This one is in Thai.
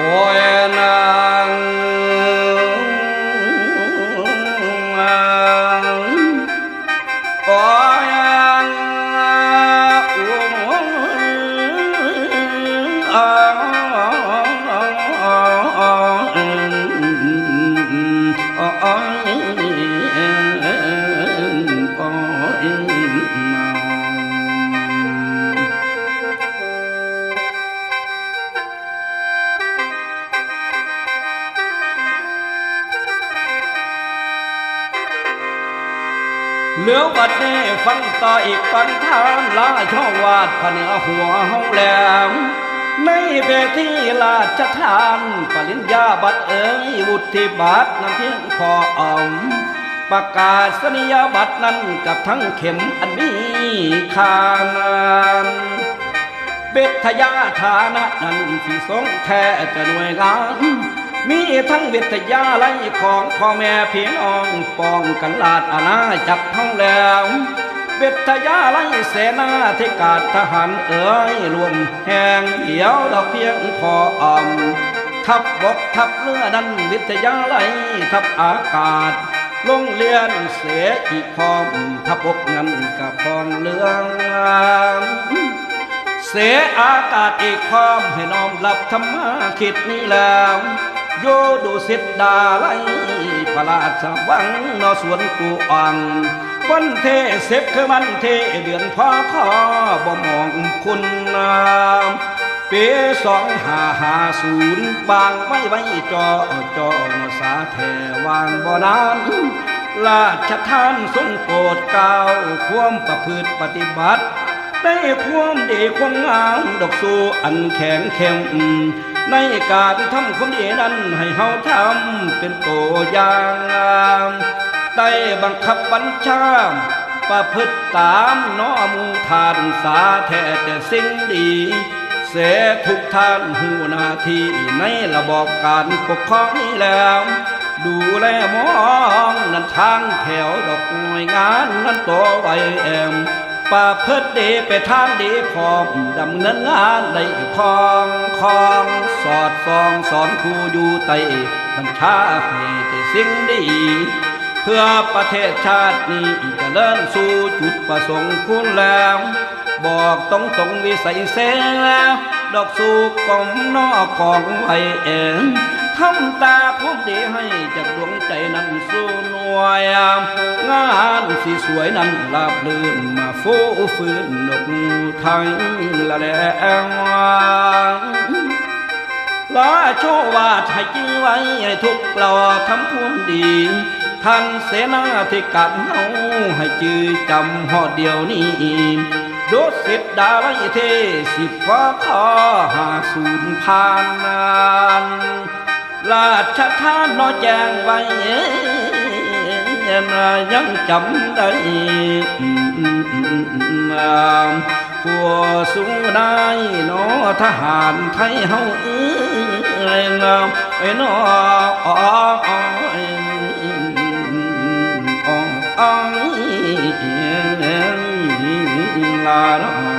อ้ยนางโอ้ยเหลือบัดนี้ฟังต่ออีกปันทานลาช่องวาดผเนือหัวเฮาแหลมในเวทีราชทานปริญญาบัตรวุฒิบัตรนั้นเพียงพออ่อมประกาศนียบัตรนั้นกับทั้งเข็มอันมีคานานเบทยาฐานะนั้นสิสงแท้จะหน่วยงานมีทั้งวิทยาลัยของพ่อแม่พี่น้องป้องกันราชอาณาจักรทั้งแล้ววิทยาลัยเสนาธิการทหารรวมแห่งเดียวดอกเพียงพออ่อมทัพบกทัพเรือนั้นวิทยาลัยทัพอากาศโรงเรียนเสอีกพร้อมทัพบกนั้นกับพร้อมเรืองเสอากาศอีกพร้อมให้น้อมรับธรรมะคิดนี้แล้วโยดูสิทดาไลพระราชวังนอสวนกูอ่างวันเทเสพคือวันเทเดือนพ่อขอบ่มองคุณปี2550บางไว้จอนสาแทวางบ่นานราชทานทรงโปรดเกล้าความประพฤติปฏิบัติได้ความดีความงามดอกสู่อันแข็งเข้มในการทำความดีนั้นให้เฮาทำเป็นตัวอย่างได้บังคับบัญชาประพฤติตามน้อมูทานสาแท้แต่สิ่งดีเสทุกท่านหูหน้าที่ในระบอบการปกครองนี้แล้วดูแลมองนั้นทางแถวดอกหน่วยงานนั้นตัวไว้ประพฤติดีไปทางดีพร้อมดำเนินงานได้คองสอดส่องสอนครูอยู่ใต้บัญชาให้แต่สิ่งดีเพื่อประเทศชาตินี้จะเลิ่นสู่จุดประสงค์คุณแล้วบอกตรงวิสัยเสดอกสู่กองนอกกองไว้ทำตาพบดีให้จากดวงใจนั้นสู้หน่วยงานสิสวยนั้นลาบลื่นมาฟูฟื้นดอกไทยละแล้วลาโชวาดให้จิ้งไว้ให้ทุกเราทำความดีท่านเสนาธิการเฮาให้จือจำหอดเดียวนี้ดุสิทดาไว้เท10ฟ้าขอ50ผ่านนานราชทานน้อยแจ้งไว้ยังจำได้ผัวสูงได้นอทหารไทยเฮาไอ้นอลา